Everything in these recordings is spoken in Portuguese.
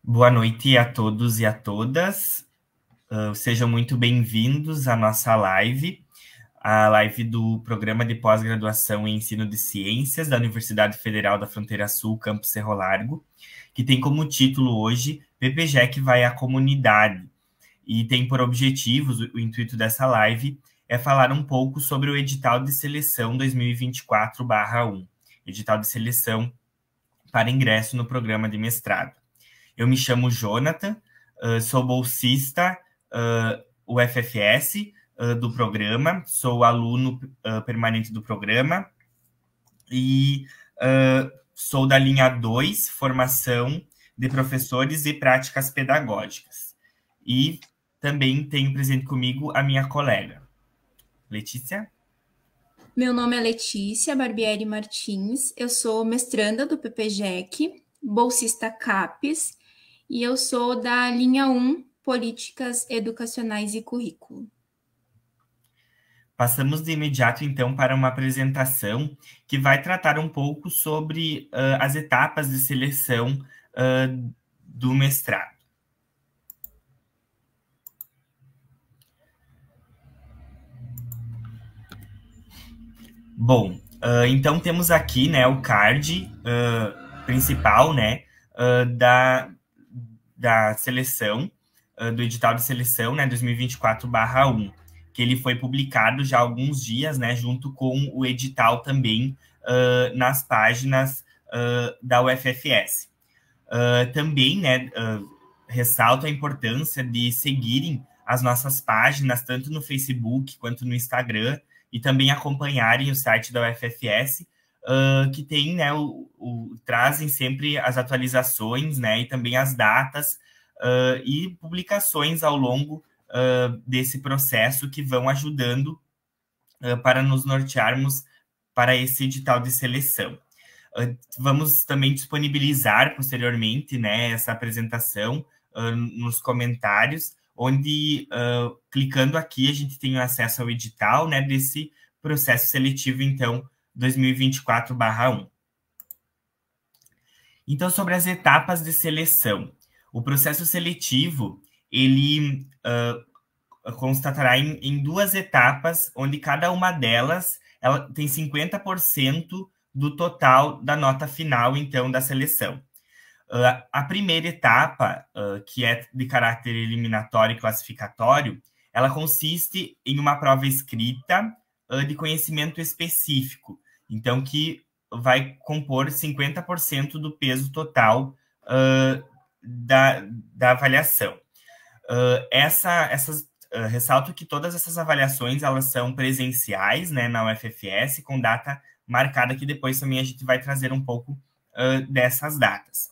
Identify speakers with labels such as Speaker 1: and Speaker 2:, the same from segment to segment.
Speaker 1: Boa noite a todos e a todas. Sejam muito bem-vindos à nossa live, a live do Programa de Pós-Graduação em Ensino de Ciências da Universidade Federal da Fronteira Sul, Campus Cerro Largo, que tem como título hoje PPGEC vai à comunidade, e tem por objetivos, o intuito dessa live é falar um pouco sobre o edital de seleção 2024/1, edital de seleção para ingresso no programa de mestrado. Eu me chamo Jonathan, sou bolsista UFFS do programa, sou aluno permanente do programa e sou da linha 2, formação de professores e práticas pedagógicas. E também tenho presente comigo a minha colega, Letícia.
Speaker 2: Meu nome é Letícia Barbieri Martins, eu sou mestranda do PPGEC, bolsista CAPES, e eu sou da linha 1, Políticas Educacionais e Currículo.
Speaker 1: Passamos de imediato, então, para uma apresentação que vai tratar um pouco sobre as etapas de seleção do mestrado. Bom, então temos aqui, né, o card principal, né, da seleção, do edital de seleção, né, 2024/1, que ele foi publicado já há alguns dias, né, junto com o edital também nas páginas da UFFS. Também, né, ressalto a importância de seguirem as nossas páginas, tanto no Facebook quanto no Instagram, e também acompanharem o site da UFFS, que tem, né, trazem sempre as atualizações, né, e também as datas e publicações ao longo desse processo que vão ajudando para nos nortearmos para esse edital de seleção. Vamos também disponibilizar posteriormente, né, essa apresentação nos comentários, onde, clicando aqui, a gente tem acesso ao edital, né, desse processo seletivo, então, 2024/1. Então, sobre as etapas de seleção. O processo seletivo, ele constatará em duas etapas, onde cada uma delas ela tem 50% do total da nota final, então, da seleção. A primeira etapa, que é de caráter eliminatório e classificatório, ela consiste em uma prova escrita de conhecimento específico, então, que vai compor 50% do peso total da avaliação. Ressalto que todas essas avaliações elas são presenciais, né, na UFFS, com data marcada, que depois também a gente vai trazer um pouco dessas datas.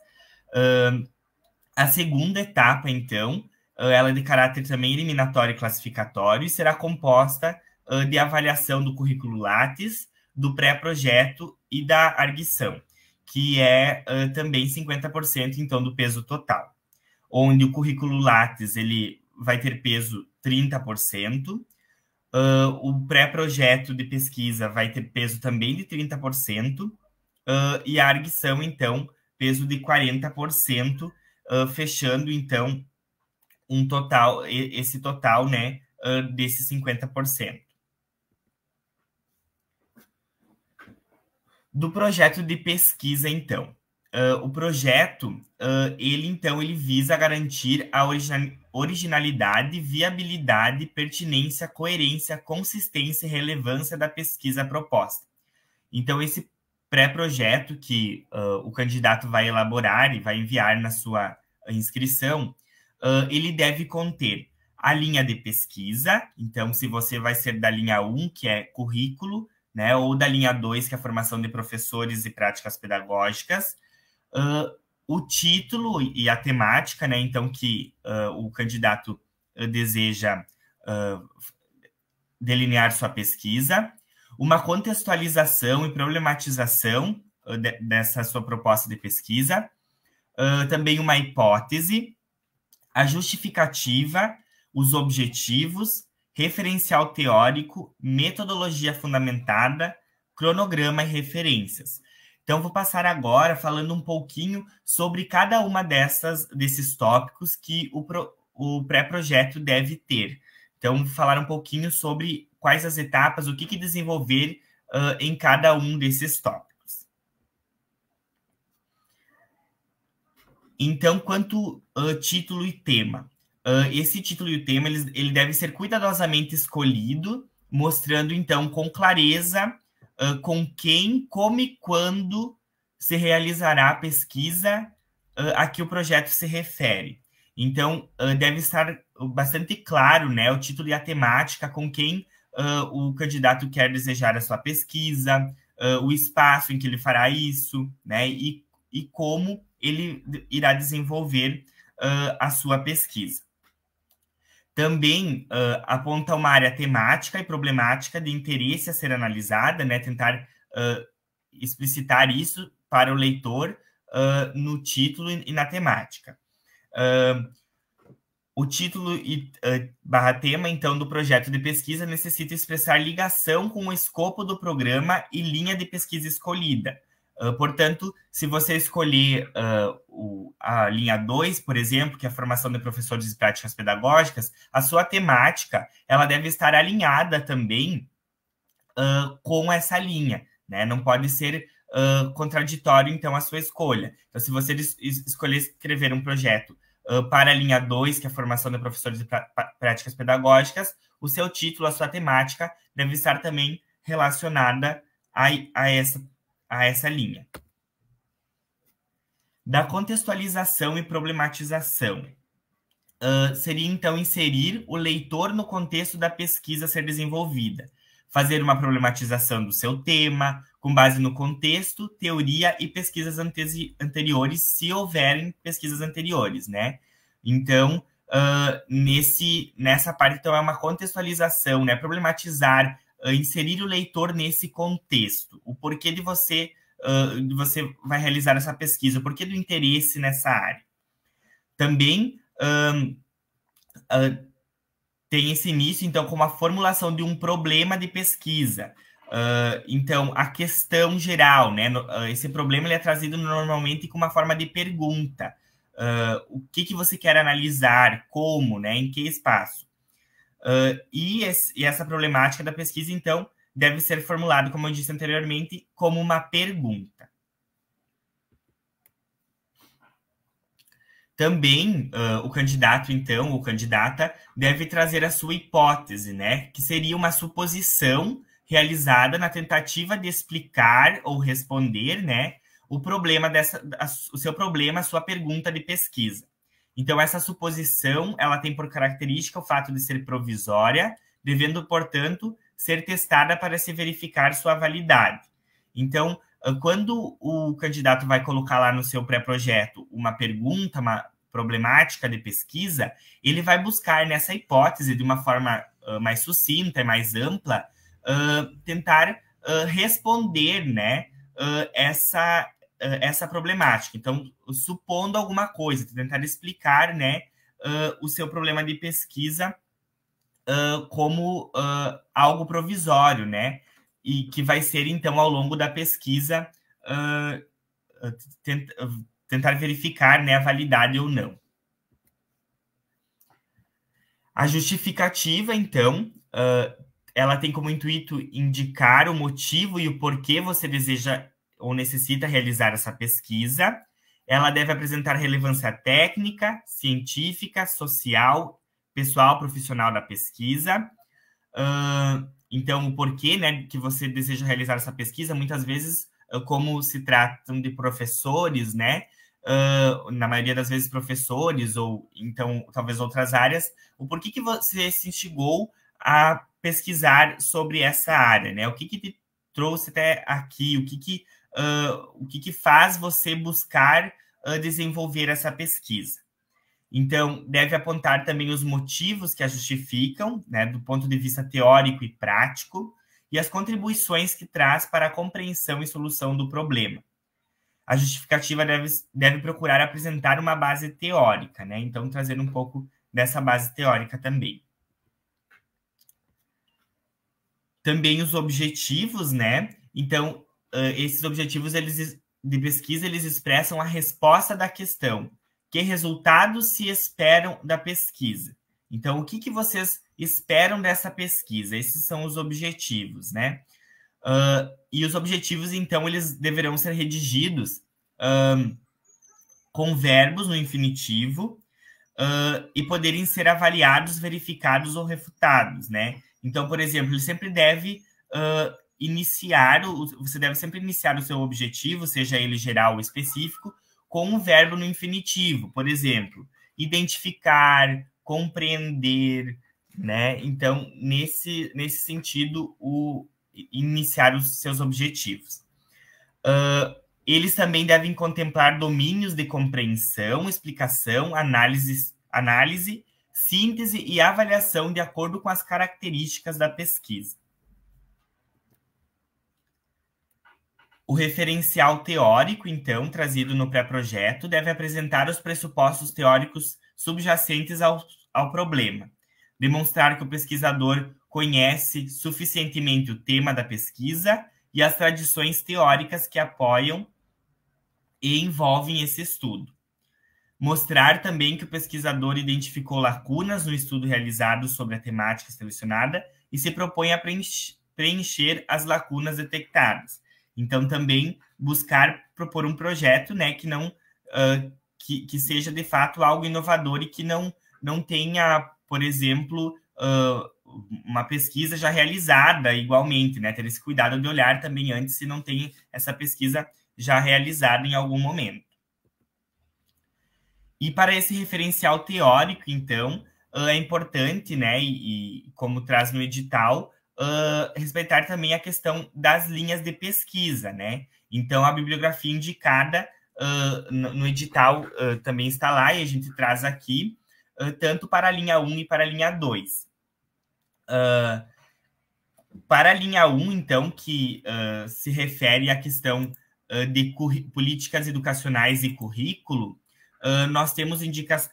Speaker 1: A segunda etapa, então, ela é de caráter também eliminatório e classificatório e será composta de avaliação do currículo Lattes, do pré-projeto e da arguição, que é também 50%, então, do peso total. Onde o currículo Lattes ele vai ter peso 30%, o pré-projeto de pesquisa vai ter peso também de 30%, e a arguição, então, peso de 40%, fechando, então, esse total, né, desses 50%. Do projeto de pesquisa, então. O projeto, ele visa garantir a originalidade, viabilidade, pertinência, coerência, consistência e relevância da pesquisa proposta. Então, esse pré-projeto que o candidato vai elaborar e vai enviar na sua inscrição, ele deve conter a linha de pesquisa. Então, se você vai ser da linha 1, que é currículo, né, ou da linha 2, que é a formação de professores e práticas pedagógicas, o título e a temática, né, então, que o candidato deseja delinear sua pesquisa, uma contextualização e problematização dessa sua proposta de pesquisa, também uma hipótese, a justificativa, os objetivos, referencial teórico, metodologia fundamentada, cronograma e referências. Então, vou passar agora falando um pouquinho sobre cada uma desses tópicos que o pré-projeto deve ter. Então, falar um pouquinho sobre quais as etapas, o que desenvolver em cada um desses tópicos. Então, quanto título e tema. Esse título e o tema, ele deve ser cuidadosamente escolhido, mostrando, então, com clareza com quem, como e quando se realizará a pesquisa a que o projeto se refere. Então, deve estar bastante claro, né, o título e a temática com quem o candidato quer desejar a sua pesquisa, o espaço em que ele fará isso, né, e como ele irá desenvolver a sua pesquisa. Também aponta uma área temática e problemática de interesse a ser analisada, né? Tentar explicitar isso para o leitor no título e na temática. O título barra tema, então, do projeto de pesquisa necessita expressar ligação com o escopo do programa e linha de pesquisa escolhida. Portanto, se você escolher a linha 2, por exemplo, que é a formação de professores de práticas pedagógicas, a sua temática ela deve estar alinhada também com essa linha, né? Não pode ser contraditório, então, a sua escolha. Então, se você escolher escrever um projeto para a linha 2, que é a formação de professores de práticas pedagógicas, o seu título, a sua temática, deve estar também relacionada a essa linha. Da contextualização e problematização. Seria, então, inserir o leitor no contexto da pesquisa a ser desenvolvida. Fazer uma problematização do seu tema, com base no contexto, teoria e pesquisas anteriores, se houverem pesquisas anteriores, né? Então, nessa parte, então, é uma contextualização, né? Problematizar, inserir o leitor nesse contexto. O porquê de você vai realizar essa pesquisa, o porquê do interesse nessa área. Também tem esse início, então, com a formulação de um problema de pesquisa. Então, a questão geral, né? Esse problema ele é trazido normalmente com uma forma de pergunta. O que você quer analisar, como, né? Em que espaço? E essa problemática da pesquisa, então, deve ser formulado, como eu disse anteriormente, como uma pergunta. Também o candidato, então, ou candidata, deve trazer a sua hipótese, né? Que seria uma suposição realizada na tentativa de explicar ou responder, né? O seu problema, a sua pergunta de pesquisa. Então, essa suposição, ela tem por característica o fato de ser provisória, devendo, portanto, ser testada para se verificar sua validade. Então, quando o candidato vai colocar lá no seu pré-projeto uma pergunta, uma problemática de pesquisa, ele vai buscar nessa hipótese, de uma forma mais sucinta e mais ampla, tentar responder, né, essa problemática. Então, supondo alguma coisa, tentar explicar, né, o seu problema de pesquisa como algo provisório, né? E que vai ser, então, ao longo da pesquisa, tentar verificar, né, a validade ou não. A justificativa, então, ela tem como intuito indicar o motivo e o porquê você deseja ou necessita realizar essa pesquisa. Ela deve apresentar relevância técnica, científica, social, pessoal, profissional da pesquisa. Então, o porquê, né, que você deseja realizar essa pesquisa, muitas vezes, como se tratam de professores, né, na maioria das vezes professores, ou então, talvez outras áreas, o porquê que você se instigou a pesquisar sobre essa área, né? O que te trouxe até aqui, o que faz você buscar desenvolver essa pesquisa. Então, deve apontar também os motivos que a justificam, né, do ponto de vista teórico e prático, e as contribuições que traz para a compreensão e solução do problema. A justificativa deve procurar apresentar uma base teórica, né? Então, trazer um pouco dessa base teórica também. Também os objetivos, né? Então, esses objetivos de pesquisa, eles expressam a resposta da questão. Que resultados se esperam da pesquisa? Então, o que vocês esperam dessa pesquisa? Esses são os objetivos, né? E os objetivos, então, eles deverão ser redigidos com verbos no infinitivo e poderem ser avaliados, verificados ou refutados, né? Então, por exemplo, ele sempre deve você deve sempre iniciar o seu objetivo, seja ele geral ou específico, com um verbo no infinitivo. Por exemplo, identificar, compreender, né? Então, nesse sentido, iniciar os seus objetivos. Eles também devem contemplar domínios de compreensão, explicação, análise, síntese e avaliação de acordo com as características da pesquisa. O referencial teórico, então, trazido no pré-projeto, deve apresentar os pressupostos teóricos subjacentes ao problema, demonstrar que o pesquisador conhece suficientemente o tema da pesquisa e as tradições teóricas que apoiam e envolvem esse estudo. Mostrar também que o pesquisador identificou lacunas no estudo realizado sobre a temática selecionada e se propõe a preencher as lacunas detectadas. Então, também propor um projeto, né, que não que seja, de fato, algo inovador e que não tenha, por exemplo, uma pesquisa já realizada igualmente, né? Ter esse cuidado de olhar também antes se não tem essa pesquisa já realizada em algum momento. E para esse referencial teórico, então, é importante, né, e como traz no edital, respeitar também a questão das linhas de pesquisa, né? Então, a bibliografia indicada no edital também está lá, e a gente traz aqui, tanto para a linha 1 e para a linha 2. Para a linha 1, então, que se refere à questão de políticas educacionais e currículo, nós temos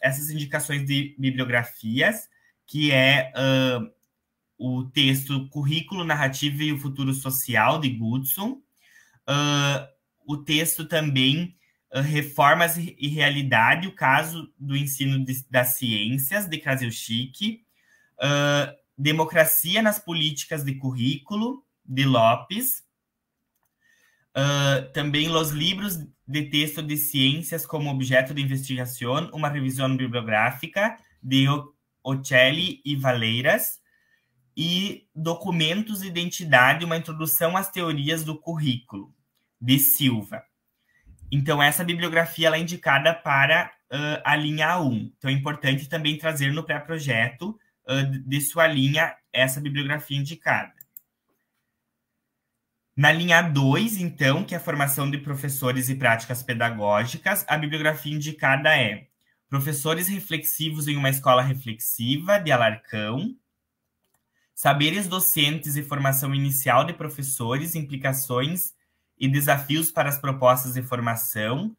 Speaker 1: essas indicações de bibliografias, que é o texto Currículo, Narrativa e o Futuro Social, de Goodson, o texto também Reformas e Realidade, o caso do ensino das ciências, de Krasiuschik, Democracia nas Políticas de Currículo, de Lopes, também Los Libros de Texto de Ciências como Objeto de Investigação, uma revisão bibliográfica, de Ocelli e Valeiras, e Documentos de Identidade, uma introdução às teorias do currículo, de Silva. Então, essa bibliografia ela é indicada para a linha 1. Então, é importante também trazer no pré-projeto de sua linha essa bibliografia indicada. Na linha 2, então, que é a formação de professores e práticas pedagógicas, a bibliografia indicada é Professores Reflexivos em uma Escola Reflexiva, de Alarcão, Saberes Docentes e Formação Inicial de Professores, Implicações e Desafios para as Propostas de Formação,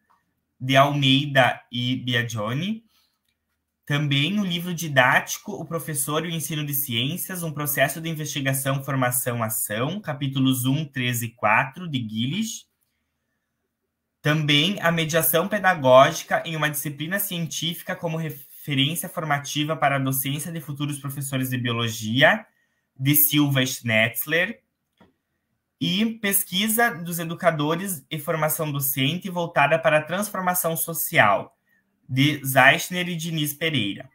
Speaker 1: de Almeida e Biagioni. Também o livro didático O Professor e o Ensino de Ciências, um processo de investigação, formação, ação, capítulos 1, 13 e 4, de Gillish. Também a mediação pedagógica em uma disciplina científica como referência formativa para a docência de futuros professores de biologia, de Silva e Schnetzler. E pesquisa dos educadores e formação docente voltada para a transformação social, de Zeichner e Diniz Pereira.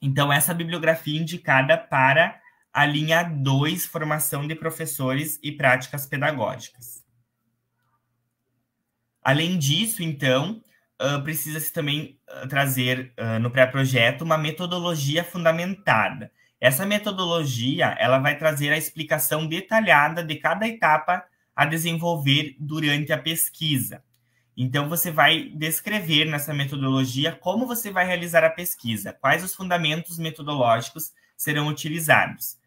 Speaker 1: Então, essa bibliografia indicada para a linha 2, formação de professores e práticas pedagógicas. Além disso, então, precisa-se também trazer no pré-projeto uma metodologia fundamentada. Essa metodologia ela vai trazer a explicação detalhada de cada etapa a desenvolver durante a pesquisa. Então, você vai descrever nessa metodologia como você vai realizar a pesquisa, quais os fundamentos metodológicos serão utilizados.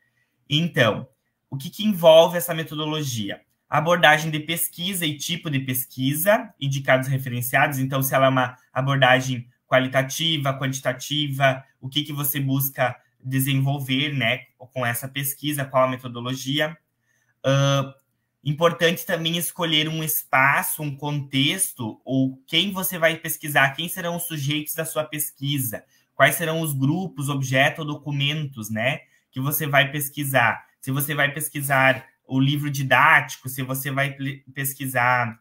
Speaker 1: Então, o que envolve essa metodologia? Abordagem de pesquisa e tipo de pesquisa, indicados referenciados. Então, se ela é uma abordagem qualitativa, quantitativa, o que você busca desenvolver, né, com essa pesquisa, qual a metodologia. Importante também escolher um espaço, um contexto, ou quem você vai pesquisar, quem serão os sujeitos da sua pesquisa, quais serão os grupos, objetos ou documentos, né, que você vai pesquisar. Se você vai pesquisar o livro didático, se você vai pesquisar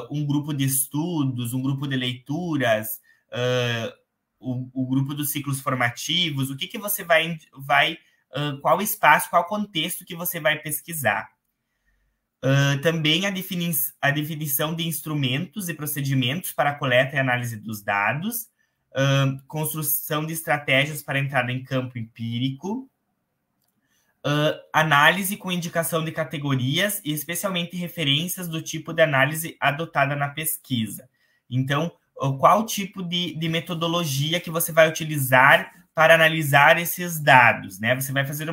Speaker 1: um grupo de estudos, um grupo de leituras, o grupo dos ciclos formativos, o que você qual espaço, qual contexto que você vai pesquisar. Também a definição de instrumentos e procedimentos para a coleta e análise dos dados, construção de estratégias para entrada em campo empírico, análise com indicação de categorias e especialmente referências do tipo de análise adotada na pesquisa. Então, qual tipo de metodologia que você vai utilizar para analisar esses dados, né? Você vai fazer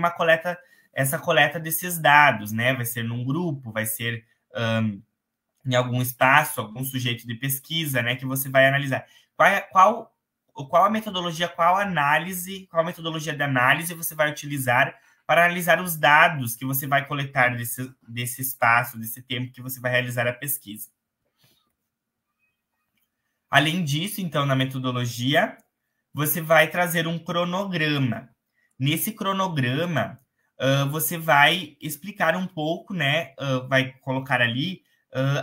Speaker 1: essa coleta desses dados, né? Vai ser num grupo, vai ser em algum espaço, algum sujeito de pesquisa, né? Que você vai analisar. Qual a metodologia, qual a metodologia de análise você vai utilizar para analisar os dados que você vai coletar desse espaço, desse tempo que você vai realizar a pesquisa. Além disso, então, na metodologia, você vai trazer um cronograma. Nesse cronograma, você vai explicar um pouco, né? Vai colocar ali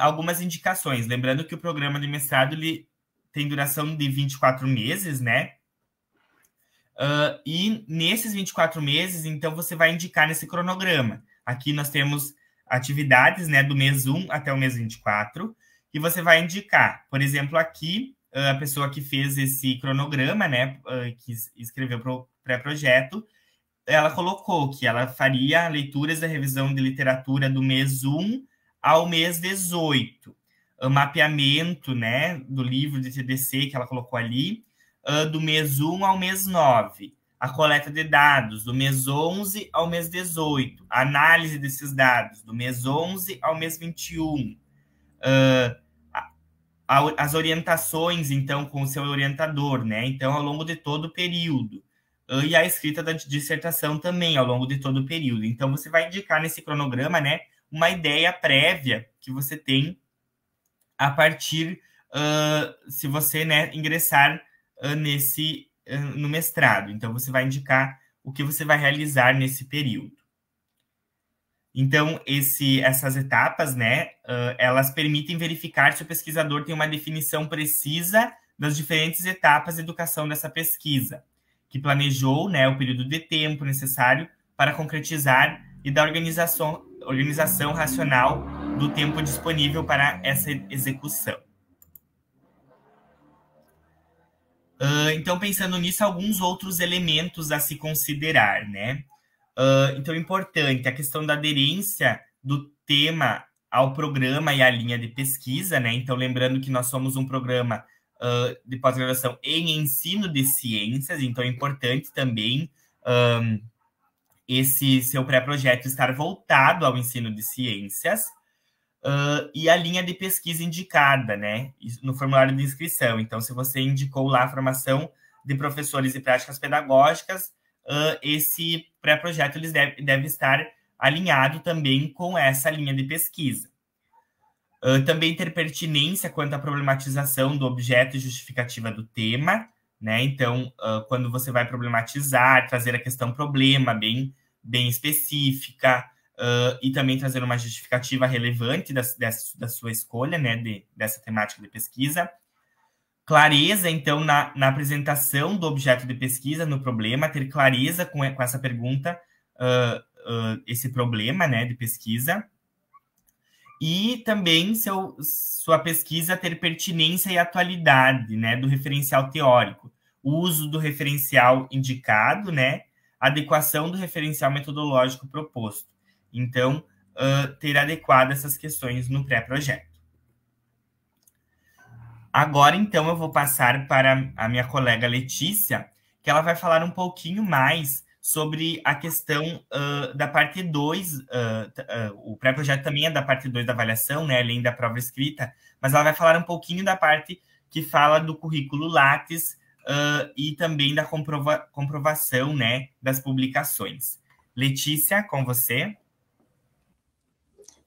Speaker 1: algumas indicações. Lembrando que o programa de mestrado ele tem duração de 24 meses, né? E nesses 24 meses, então, você vai indicar nesse cronograma. Aqui nós temos atividades, né, do mês 1 até o mês 24, e você vai indicar. Por exemplo, aqui, a pessoa que fez esse cronograma, né, que escreveu para o pré-projeto, ela colocou que ela faria leituras da revisão de literatura do mês 1 ao mês 18. O mapeamento, né, do livro de TDC que ela colocou ali, do mês 1 ao mês 9. A coleta de dados do mês 11 ao mês 18. A análise desses dados do mês 11 ao mês 21. As orientações, então, com o seu orientador, né? Então, ao longo de todo o período. E a escrita da dissertação também, ao longo de todo o período. Então, você vai indicar nesse cronograma, né, uma ideia prévia que você tem a partir, se você, né, ingressar no mestrado. Então, você vai indicar o que você vai realizar nesse período. Então, essas etapas, né, elas permitem verificar se o pesquisador tem uma definição precisa das diferentes etapas de educação dessa pesquisa, que planejou, né, o período de tempo necessário para concretizar e da organização racional do tempo disponível para essa execução. Então, pensando nisso, alguns outros elementos a se considerar, né? Então, é importante a questão da aderência do tema ao programa e à linha de pesquisa, né? Então, lembrando que nós somos um programa de pós-graduação em ensino de ciências, então é importante também esse seu pré-projeto estar voltado ao ensino de ciências, e a linha de pesquisa indicada, né, no formulário de inscrição. Então, se você indicou lá a formação de professores e práticas pedagógicas, esse pré-projeto deve estar alinhado também com essa linha de pesquisa. Também ter pertinência quanto à problematização do objeto e justificativa do tema, né? Então, quando você vai problematizar, trazer a questão problema bem específica, e também trazer uma justificativa relevante da sua escolha, né, dessa temática de pesquisa. Clareza, então, na apresentação do objeto de pesquisa no problema, ter clareza com essa pergunta, esse problema, né, de pesquisa. E também sua pesquisa ter pertinência e atualidade, né, do referencial teórico. O uso do referencial indicado, né, adequação do referencial metodológico proposto. Então, ter adequado essas questões no pré-projeto. Agora, então, eu vou passar para a minha colega Letícia, que ela vai falar um pouquinho mais sobre a questão da parte 2. O pré-projeto também é da parte 2 da avaliação, né, além da prova escrita, mas ela vai falar um pouquinho da parte que fala do currículo Lattes e também da comprovação, né, das publicações. Letícia, com você.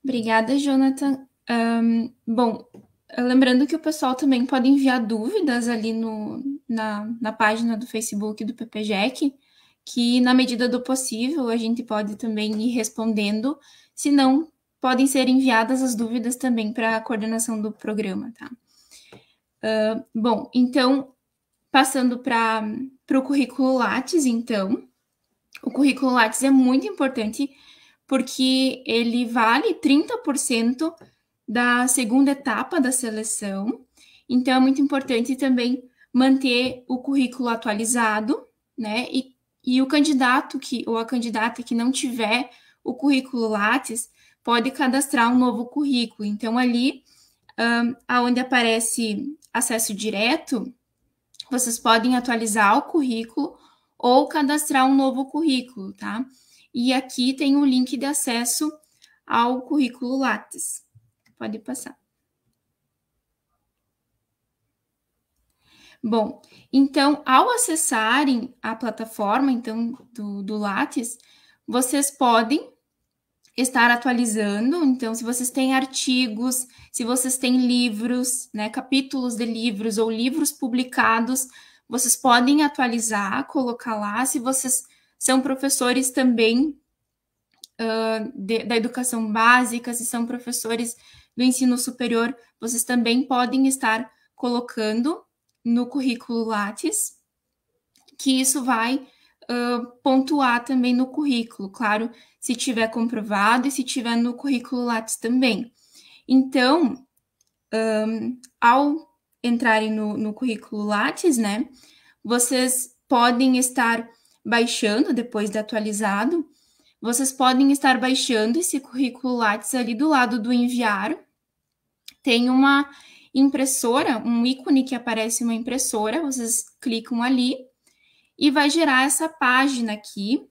Speaker 2: Obrigada, Jonathan. Bom, lembrando que o pessoal também pode enviar dúvidas ali na página do Facebook do PPGEC, que na medida do possível a gente pode também ir respondendo, se não, podem ser enviadas as dúvidas também para a coordenação do programa, tá? Bom, então, passando para o currículo Lattes, então, o currículo Lattes é muito importante porque ele vale 30% da segunda etapa da seleção. Então, é muito importante também manter o currículo atualizado, né? E o candidato ou a candidata que não tiver o currículo Lattes pode cadastrar um novo currículo. Então, ali, onde aparece acesso direto, vocês podem atualizar o currículo ou cadastrar um novo currículo, tá? E aqui tem o link de acesso ao currículo Lattes. Pode passar. Bom, então, ao acessarem a plataforma então, do Lattes, vocês podem estar atualizando. Então, se vocês têm artigos, se vocês têm livros, né, capítulos de livros ou livros publicados, vocês podem atualizar, colocar lá. Se vocês são professores também da educação básica, se são professores do ensino superior, vocês também podem estar colocando no currículo Lattes, que isso vai pontuar também no currículo, claro, se tiver comprovado e se tiver no currículo Lattes também. Então, ao entrarem no currículo Lattes, né, vocês podem estar baixando, depois de atualizado, vocês podem estar baixando esse currículo Lattes ali do lado do enviar. Tem uma impressora, um ícone que aparece uma impressora, vocês clicam ali e vai gerar essa página aqui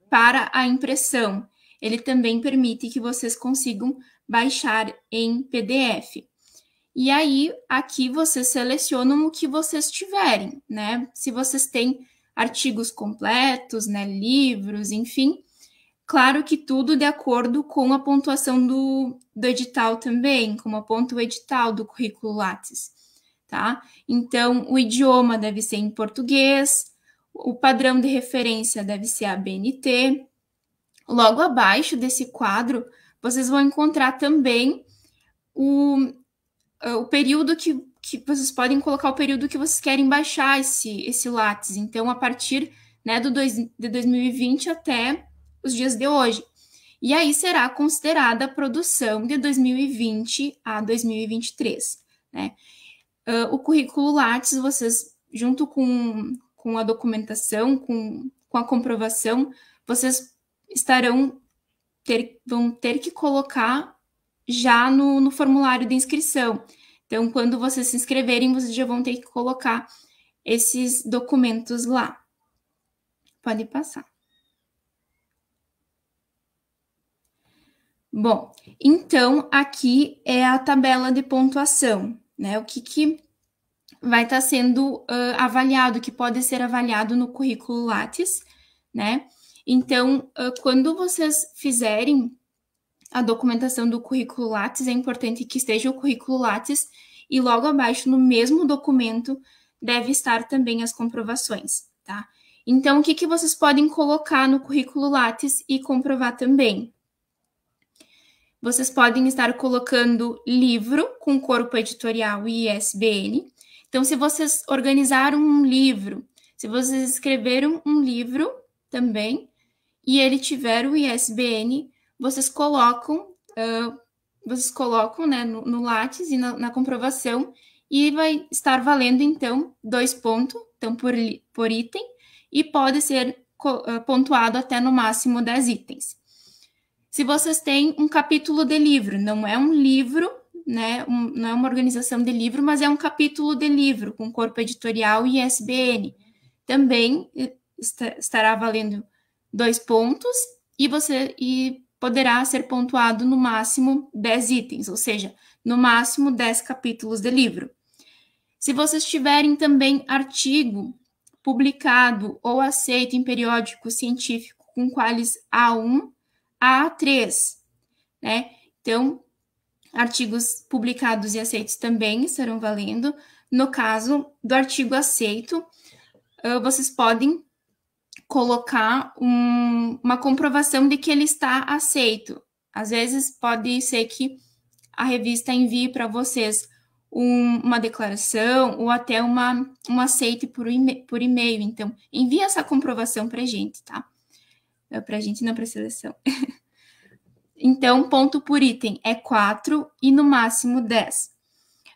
Speaker 2: para a impressão. Ele também permite que vocês consigam baixar em PDF. E aí, aqui vocês selecionam o que vocês tiverem, né? Se vocês têm artigos completos, né, livros, enfim, claro que tudo de acordo com a pontuação do edital também, como aponta o edital do currículo Lattes, tá? Então, o idioma deve ser em português, o padrão de referência deve ser a BNT. Logo abaixo desse quadro, vocês vão encontrar também o período que vocês podem colocar o período que vocês querem baixar esse Lattes. Então, a partir, né, de 2020 até os dias de hoje. E aí será considerada a produção de 2020 a 2023, né? O currículo Lattes, vocês, junto com a documentação, com a comprovação, vocês vão ter que colocar já no formulário de inscrição. Então, quando vocês se inscreverem, vocês já vão ter que colocar esses documentos lá. Pode passar. Bom, então aqui é a tabela de pontuação, né? O que vai estar sendo avaliado, que pode ser avaliado no currículo Lattes, né? Então, quando vocês fizerem a documentação do currículo Lattes, é importante que esteja o currículo Lattes e logo abaixo, no mesmo documento, deve estar também as comprovações, tá? Então, o que vocês podem colocar no currículo Lattes e comprovar também? Vocês podem estar colocando livro com corpo editorial e ISBN. Então, se vocês organizaram um livro, se vocês escreveram um livro também, e ele tiver o ISBN, vocês colocam, né, no Lattes e na comprovação, e vai estar valendo, então, 2 pontos, então, por item, e pode ser pontuado até no máximo 10 itens. Se vocês têm um capítulo de livro, não é um livro, né, não é uma organização de livro, mas é um capítulo de livro com corpo editorial e ISBN, também estará valendo 2 pontos e poderá ser pontuado no máximo 10 itens, ou seja, no máximo 10 capítulos de livro. Se vocês tiverem também artigo publicado ou aceito em periódico científico com qualis A1, A3, né? Então, artigos publicados e aceitos também estarão valendo. No caso do artigo aceito, vocês podem colocar uma comprovação de que ele está aceito. Às vezes pode ser que a revista envie para vocês uma declaração ou até um aceite por e-mail. Então, envie essa comprovação para a gente, tá? Para a gente, não para a seleção. Então, ponto por item é 4 e no máximo 10.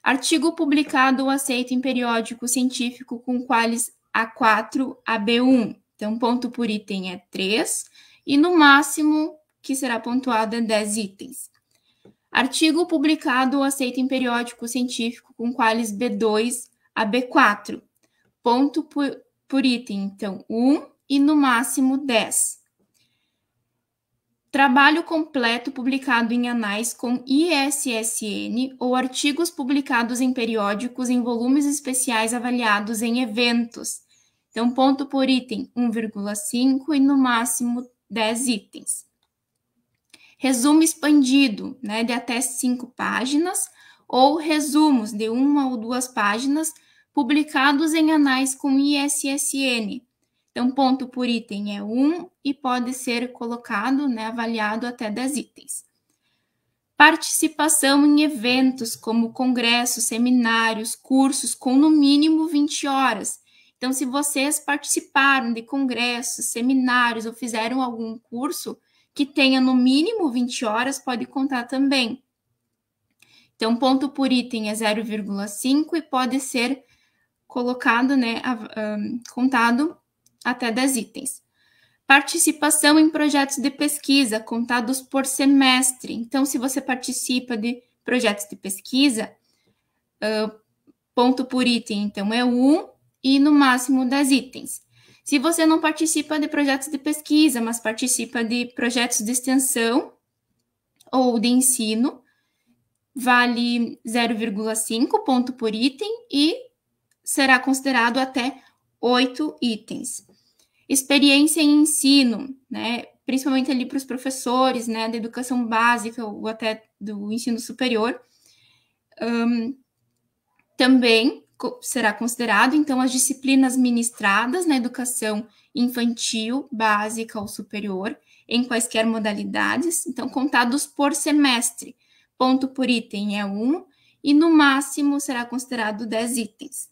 Speaker 2: Artigo publicado ou aceito em periódico científico com qualis A4 a B1. Então, ponto por item é 3 e no máximo que será pontuado é 10 itens. Artigo publicado ou aceito em periódico científico com qualis B2 a B4. Ponto por item, então, 1 e no máximo 10. Trabalho completo publicado em anais com ISSN ou artigos publicados em periódicos em volumes especiais avaliados em eventos. Então, ponto por item 1,5 e no máximo 10 itens. Resumo expandido, né, de até 5 páginas, ou resumos de 1 ou 2 páginas publicados em anais com ISSN. Então, ponto por item é 1 e pode ser colocado, né, avaliado até 10 itens. Participação em eventos como congressos, seminários, cursos com no mínimo 20 horas. Então, se vocês participaram de congressos, seminários ou fizeram algum curso que tenha no mínimo 20 horas, pode contar também. Então, ponto por item é 0,5 e pode ser colocado, né, contado até 10 itens. Participação em projetos de pesquisa, contados por semestre. Então, se você participa de projetos de pesquisa, ponto por item, então, é 1 e no máximo 10 itens. Se você não participa de projetos de pesquisa, mas participa de projetos de extensão ou de ensino, vale 0,5 ponto por item e será considerado até 8 itens. Experiência em ensino, né, principalmente ali para os professores, né, da educação básica ou até do ensino superior, também será considerado, então, as disciplinas ministradas na educação infantil, básica ou superior, em quaisquer modalidades, então, contados por semestre. Ponto por item é 1 e, no máximo, será considerado 10 itens.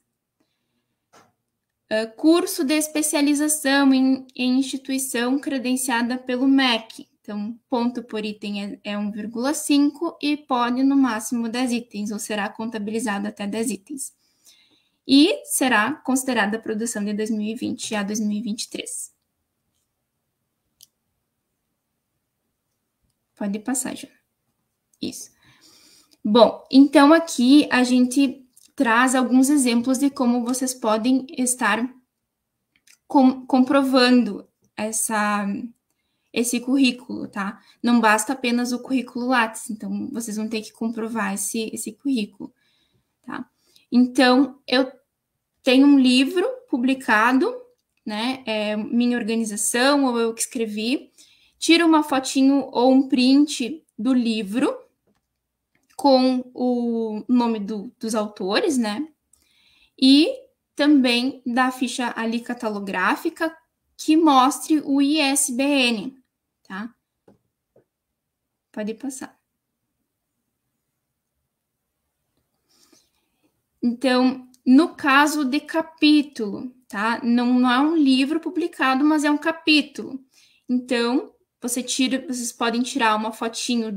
Speaker 2: Curso de especialização em instituição credenciada pelo MEC. Então, ponto por item é 1,5 e pode, no máximo, 10 itens, ou será contabilizado até 10 itens. E será considerada a produção de 2020 a 2023. Pode passar, Joana. Isso. Bom, então aqui a gente traz alguns exemplos de como vocês podem estar comprovando esse currículo, tá? Não basta apenas o currículo Lattes, então vocês vão ter que comprovar esse currículo, tá? Então, eu tenho um livro publicado, né? Minha organização, ou eu que escrevi, tiro uma fotinho ou um print do livro com o nome dos autores, né? E também da ficha ali catalográfica que mostre o ISBN, tá? Pode passar. Então, no caso de capítulo, tá? Não é um livro publicado, mas é um capítulo. Então, vocês podem tirar uma fotinho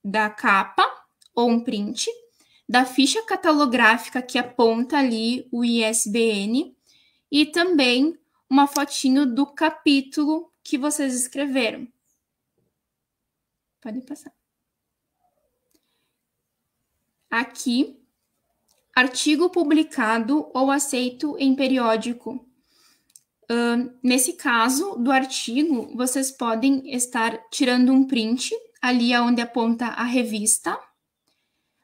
Speaker 2: da capa ou um print da ficha catalográfica que aponta ali o ISBN e também uma fotinho do capítulo que vocês escreveram. Pode passar. Aqui, artigo publicado ou aceito em periódico. Nesse caso do artigo, vocês podem estar tirando um print ali onde aponta a revista,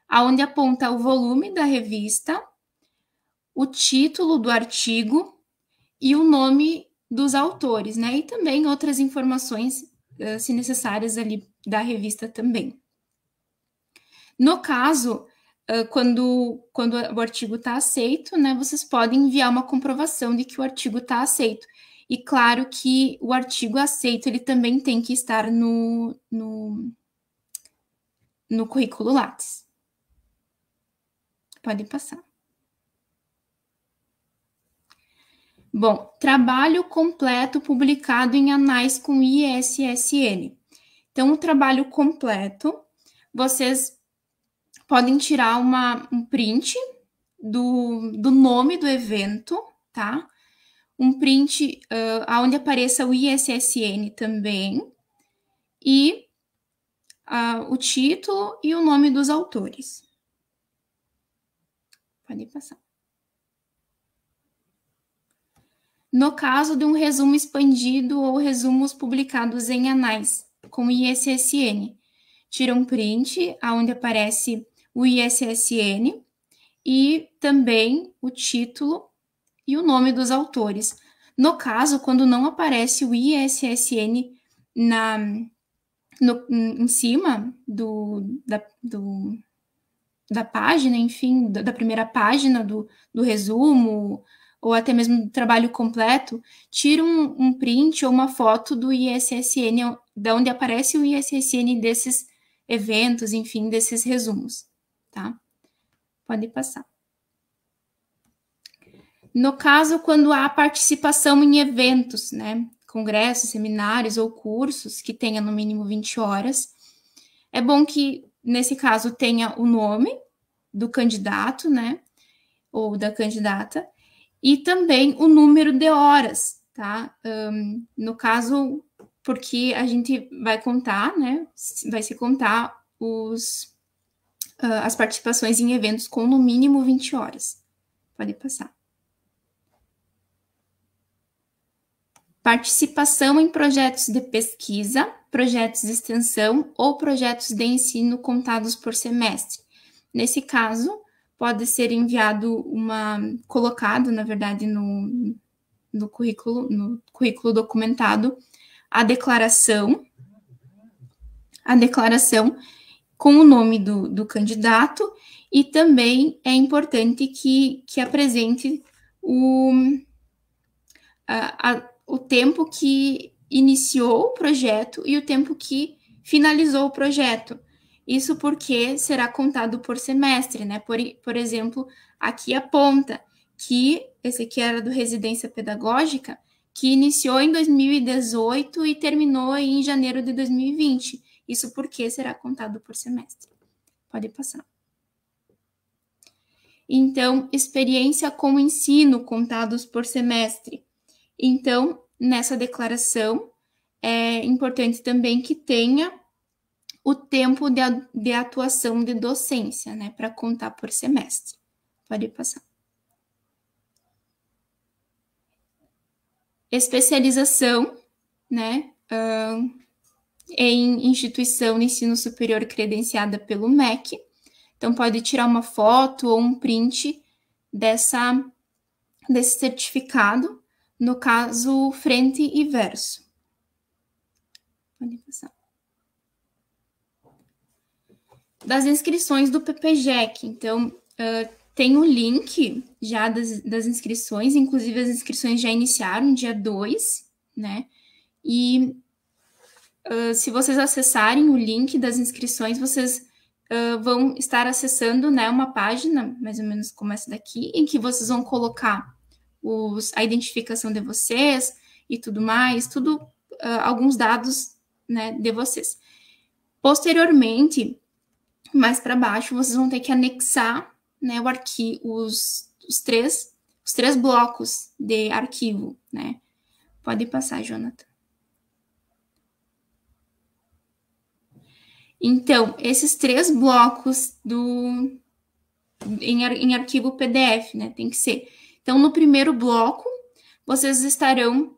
Speaker 2: aonde aponta o volume da revista, o título do artigo e o nome dos autores, né? E também outras informações, se necessárias, ali da revista também. No caso, quando o artigo está aceito, né, vocês podem enviar uma comprovação de que o artigo está aceito. E claro que o artigo aceito, ele também tem que estar no currículo Lattes. Pode passar. Bom, trabalho completo publicado em anais com ISSN. Então, o trabalho completo, vocês podem tirar um print do nome do evento, tá? Um print onde apareça o ISSN também, e o título e o nome dos autores. Pode passar. No caso de um resumo expandido ou resumos publicados em anais com ISSN, tira um print onde aparece o ISSN e também o título e o nome dos autores. No caso, quando não aparece o ISSN em cima da página, enfim, da primeira página do resumo, ou até mesmo do trabalho completo, tira um print ou uma foto do ISSN, de onde aparece o ISSN desses eventos, enfim, desses resumos, tá? Pode passar. No caso, quando há participação em eventos, né, congressos, seminários ou cursos que tenha no mínimo 20 horas, é bom que, nesse caso, tenha o nome do candidato, né, ou da candidata, e também o número de horas, tá? No caso, porque a gente vai contar, né, vai se contar as participações em eventos com no mínimo 20 horas. Pode passar. Participação em projetos de pesquisa, projetos de extensão ou projetos de ensino contados por semestre. Nesse caso, pode ser colocado, na verdade, no currículo documentado, a declaração com o nome do candidato, e também é importante que apresente o tempo que iniciou o projeto e o tempo que finalizou o projeto. Isso porque será contado por semestre, né? Por exemplo, aqui aponta que esse aqui era do Residência Pedagógica, que iniciou em 2018 e terminou em janeiro de 2020. Isso porque será contado por semestre. Pode passar. Então, experiência com ensino contados por semestre. Então, nessa declaração, é importante também que tenha o tempo de atuação de docência, né, para contar por semestre. Pode passar. Especialização, né, em instituição de ensino superior credenciada pelo MEC. Então, pode tirar uma foto ou um print desse certificado, no caso, frente e verso. Pode passar. Das inscrições do PPGEC. Então, tem o link já das inscrições, inclusive as inscrições já iniciaram, dia 2, né? E se vocês acessarem o link das inscrições, vocês vão estar acessando, né, uma página, mais ou menos como essa daqui, em que vocês vão colocar a identificação de vocês e tudo mais, alguns dados, né, de vocês. Posteriormente, mais para baixo, vocês vão ter que anexar, né, os três blocos de arquivo, né? Pode passar, Jonathan. Então, esses 3 blocos em arquivo PDF, né? Tem que ser. Então, no primeiro bloco, vocês estarão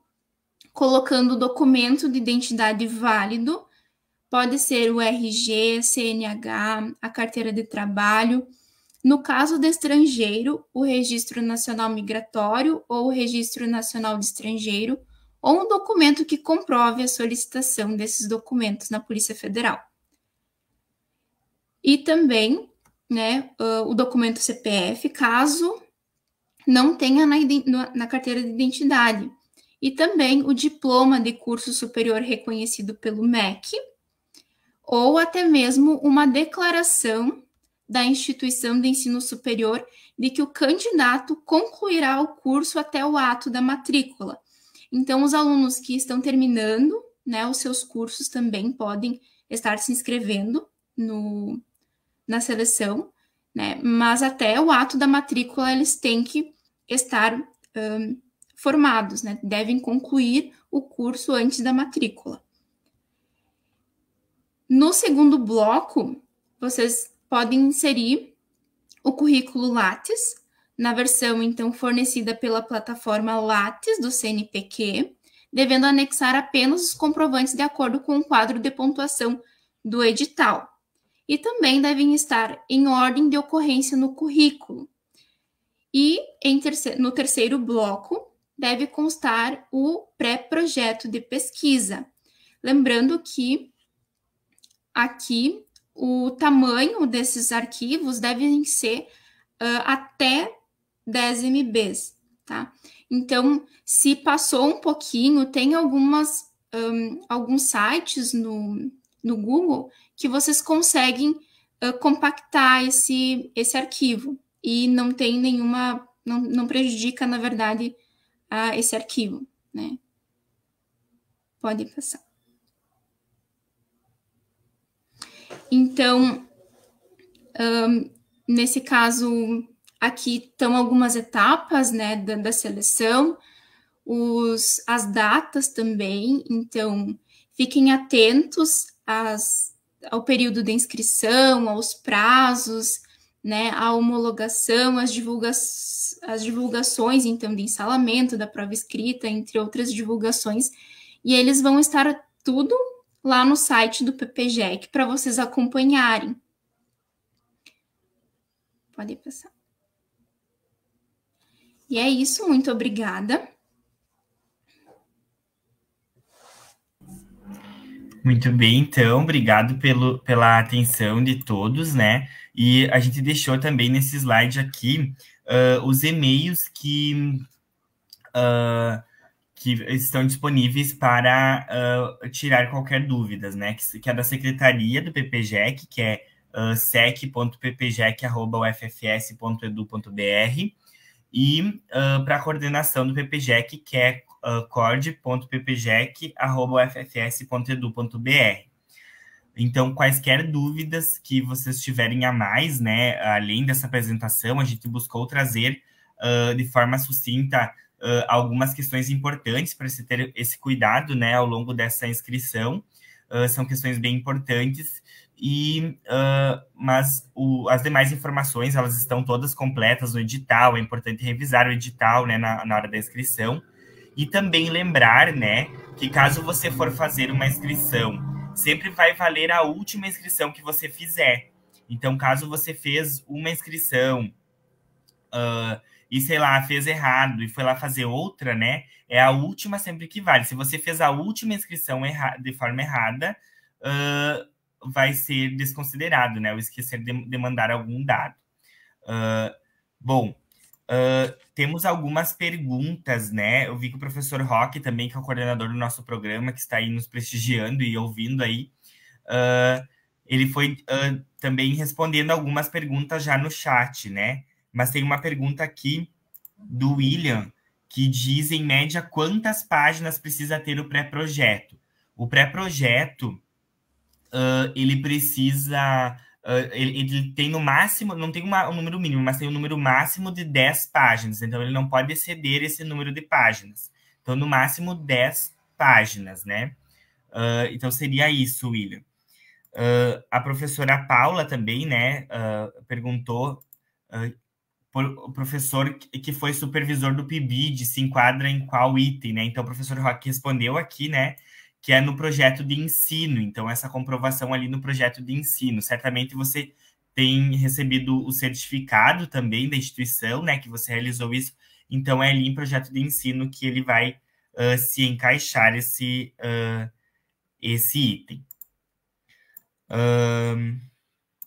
Speaker 2: colocando o documento de identidade válido. Pode ser o RG, CNH, a carteira de trabalho. No caso de estrangeiro, o Registro Nacional Migratório ou o Registro Nacional de Estrangeiro, ou um documento que comprove a solicitação desses documentos na Polícia Federal. E também, né, o documento CPF, caso não tenha na carteira de identidade. E também o diploma de curso superior reconhecido pelo MEC, ou até mesmo uma declaração da instituição de ensino superior de que o candidato concluirá o curso até o ato da matrícula. Então, os alunos que estão terminando, né, os seus cursos também podem estar se inscrevendo na seleção, né, mas até o ato da matrícula eles têm que estar formados, né, devem concluir o curso antes da matrícula. No segundo bloco, vocês podem inserir o currículo Lattes, na versão, então, fornecida pela plataforma Lattes do CNPq, devendo anexar apenas os comprovantes de acordo com o quadro de pontuação do edital. E também devem estar em ordem de ocorrência no currículo. E no terceiro bloco, deve constar o pré-projeto de pesquisa. Lembrando que aqui o tamanho desses arquivos devem ser até 10 MBs, tá? Então, se passou um pouquinho, tem alguns sites no Google que vocês conseguem compactar esse arquivo e não tem nenhuma, não prejudica, na verdade, esse arquivo, né? Pode passar. Então, nesse caso, aqui estão algumas etapas, né, da seleção, as datas também, então fiquem atentos ao período de inscrição, aos prazos, né, à homologação, às divulgações, então, de ensalamento da prova escrita, entre outras divulgações, e eles vão estar tudo lá no site do PPGEC para vocês acompanharem. Pode passar. E é isso, muito obrigada.
Speaker 1: Muito bem, então, obrigado pela atenção de todos, né? E a gente deixou também nesse slide aqui os e-mails que estão disponíveis para tirar qualquer dúvidas, né? Que é da Secretaria do PPGEC, que é sec.ppgec@ufs.edu.br, e para a coordenação do PPGEC, que é cord.ppgec@ufs.edu.br. Então, quaisquer dúvidas que vocês tiverem a mais, né, além dessa apresentação, a gente buscou trazer de forma sucinta algumas questões importantes para se ter esse cuidado, né, ao longo dessa inscrição. São questões bem importantes, mas as demais informações, elas estão todas completas no edital. É importante revisar o edital, né, na hora da inscrição. E também lembrar, né, que caso você for fazer uma inscrição, sempre vai valer a última inscrição que você fizer. Então, caso você fez uma inscrição e, sei lá, fez errado e foi lá fazer outra, né, é a última sempre que vale. Se você fez a última inscrição de forma errada, vai ser desconsiderado, né, ou esquecer de mandar algum dado. Bom, temos algumas perguntas, né? Eu vi que o professor Roque também, que é o coordenador do nosso programa, que está aí nos prestigiando e ouvindo aí, ele foi também respondendo algumas perguntas já no chat, né? Mas tem uma pergunta aqui do William, que diz, em média, quantas páginas precisa ter o pré-projeto? O pré-projeto, ele precisa... ele tem no máximo, não tem um número mínimo, mas tem um número máximo de 10 páginas. Então, ele não pode exceder esse número de páginas. Então, no máximo 10 páginas, né? Então, seria isso, William. A professora Paula também, né, perguntou... o professor que foi supervisor do PIBID se enquadra em qual item, né? Então, o professor Roque respondeu aqui, né, que é no projeto de ensino. Então, essa comprovação ali no projeto de ensino. Certamente você tem recebido o certificado também da instituição, né, que você realizou isso. Então, é ali em projeto de ensino que ele vai se encaixar esse item.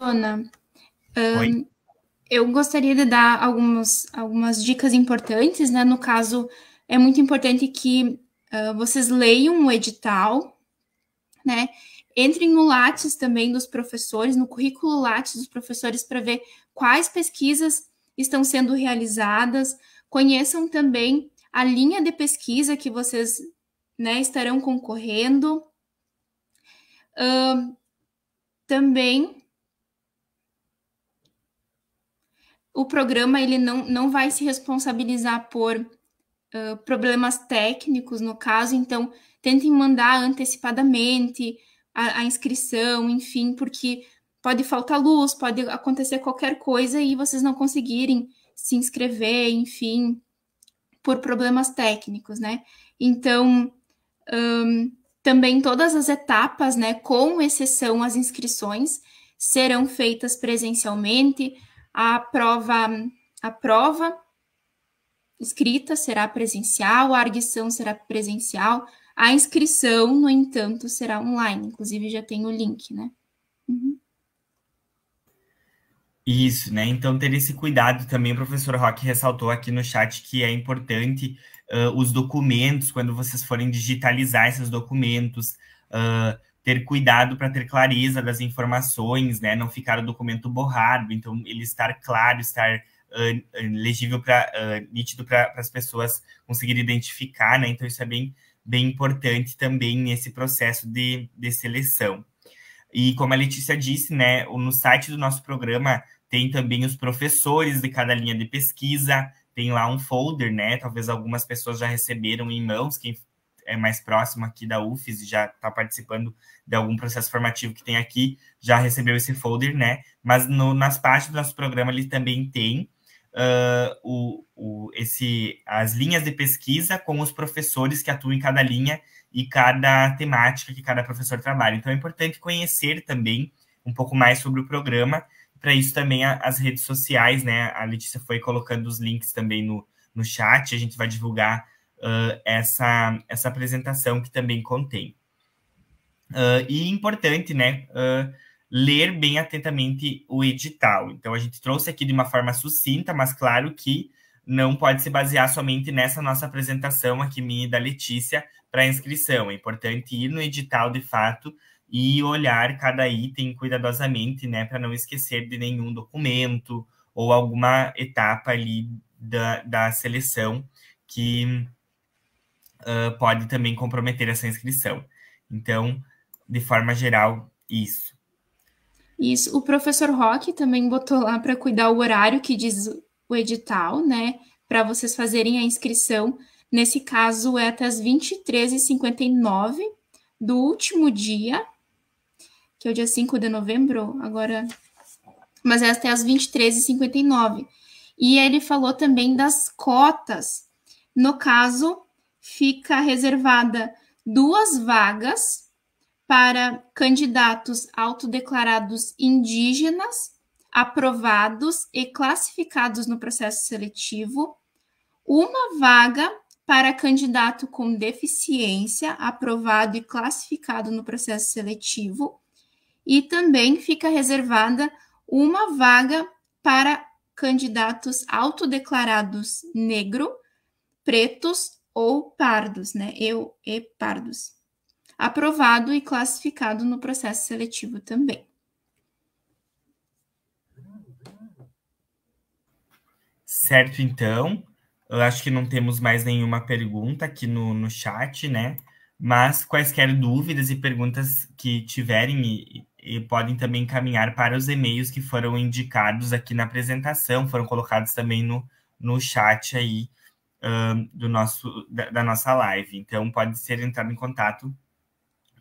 Speaker 2: Ana,
Speaker 1: Oi?
Speaker 2: eu gostaria de dar algumas dicas importantes, né? No caso, é muito importante que vocês leiam o edital, né? Entrem no Lattes também dos professores, no currículo Lattes dos professores, para ver quais pesquisas estão sendo realizadas. Conheçam também a linha de pesquisa que vocês, né, estarão concorrendo. Também o programa ele não vai se responsabilizar por problemas técnicos, no caso, então tentem mandar antecipadamente a inscrição, enfim, porque pode faltar luz, pode acontecer qualquer coisa e vocês não conseguirem se inscrever, enfim, por problemas técnicos, né? Então, também todas as etapas, né, com exceção às inscrições, serão feitas presencialmente. A prova escrita será presencial, a arguição será presencial, a inscrição, no entanto, será online. Inclusive, já tem o link, né? Uhum.
Speaker 1: Isso, né? Então, ter esse cuidado também, o professor Roque ressaltou aqui no chat que é importante os documentos, quando vocês forem digitalizar esses documentos, ter cuidado para ter clareza das informações, né? Não ficar o documento borrado, então ele estar claro, estar legível nítido para as pessoas conseguirem identificar, né? Então, isso é bem importante também nesse processo de seleção. E como a Letícia disse, né, no site do nosso programa tem também os professores de cada linha de pesquisa, tem lá um folder, né? Talvez algumas pessoas já receberam em mãos, quem é mais próximo aqui da UFES e já está participando de algum processo formativo que tem aqui, já recebeu esse folder, né? Mas nas páginas do nosso programa ele também tem as linhas de pesquisa com os professores que atuam em cada linha e cada temática que cada professor trabalha. Então, é importante conhecer também um pouco mais sobre o programa. Para isso, também as redes sociais, né? A Letícia foi colocando os links também no chat. A gente vai divulgar essa apresentação que também contém. E importante, né? Ler bem atentamente o edital. Então, a gente trouxe aqui de uma forma sucinta, mas claro que não pode se basear somente nessa nossa apresentação aqui, minha e da Letícia, para inscrição. É importante ir no edital, de fato, e olhar cada item cuidadosamente, né, para não esquecer de nenhum documento ou alguma etapa ali da seleção que pode também comprometer essa inscrição. Então, de forma geral, isso.
Speaker 2: Isso. O professor Roque também botou lá para cuidar o horário que diz o edital, né? Para vocês fazerem a inscrição. Nesse caso, é até as 23h59 do último dia, que é o dia 5 de novembro, agora. Mas é até as 23h59. E ele falou também das cotas. No caso, fica reservada 2 vagas para candidatos autodeclarados indígenas, aprovados e classificados no processo seletivo, uma vaga para candidato com deficiência, aprovado e classificado no processo seletivo, e também fica reservada uma vaga para candidatos autodeclarados negro, pretos ou pardos, né? E pardos. Aprovado e classificado no processo seletivo também.
Speaker 1: Certo, então. Eu acho que não temos mais nenhuma pergunta aqui no chat, né? Mas quaisquer dúvidas e perguntas que tiverem e podem também encaminhar para os e-mails que foram indicados aqui na apresentação, foram colocados também no chat aí da nossa live. Então, pode ser entrado em contato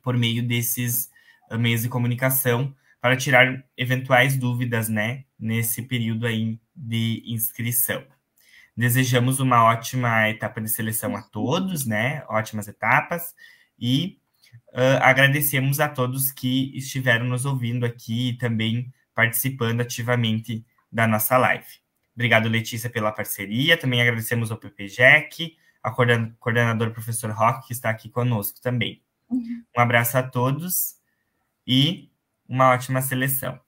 Speaker 1: por meio desses meios de comunicação para tirar eventuais dúvidas, né, nesse período aí de inscrição. Desejamos uma ótima etapa de seleção a todos, né, ótimas etapas, e agradecemos a todos que estiveram nos ouvindo aqui e também participando ativamente da nossa live. Obrigado, Letícia, pela parceria. Também agradecemos ao PPJEC, ao coordenador professor Roque, que está aqui conosco também. Um abraço a todos e uma ótima seleção.